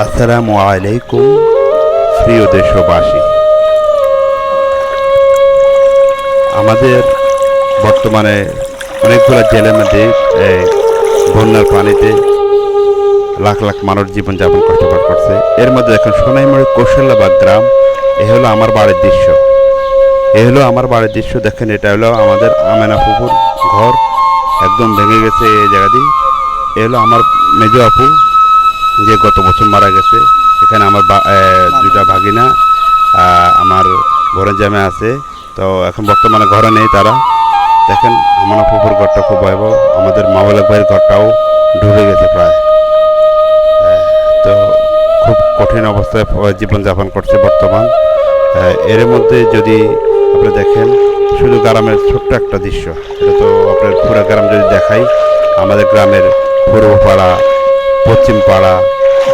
আসসালামু আলাইকুম প্রিয় দেশবাসী। আমাদের বর্তমানে অনেকগুলো জেলার মধ্যে বন্যার পানিতে লাখ লাখ মানুষ জীবনযাপন কষ্টপাত করছে। এর মধ্যে দেখুন সোনাইমুড়ি কৌশল্যাবাদ গ্রাম, এ হলো আমার বাড়ির দৃশ্য। দেখেন, এটা হলো আমাদের আমেনা ফুপুর ঘর, একদম ভেঙে গেছে এই জায়গাটি। এ হলো আমার মেজ আপু, যে গত বছর মারা গেছে। এখানে আমার দুইটা ভাগিনা, আমার ঘরের জামে আছে। তো এখন বর্তমানে ঘরে নেই তারা। দেখেন আমার পুকুর ঘরটা খুব ভয়াবহ। আমাদের মাওলাক ভাইয়ের ঘরটাও ডুবে গেছে প্রায়। তো খুব কঠিন অবস্থায় জীবনযাপন করছে বর্তমান। এর মধ্যে যদি আপনি দেখেন, শুধু গ্রামের ছোট্ট একটা দৃশ্য, এটা তো আপনার পুরো গ্রাম যদি দেখাই, আমাদের গ্রামের পূর্ব পাড়া, পশ্চিম পাড়া,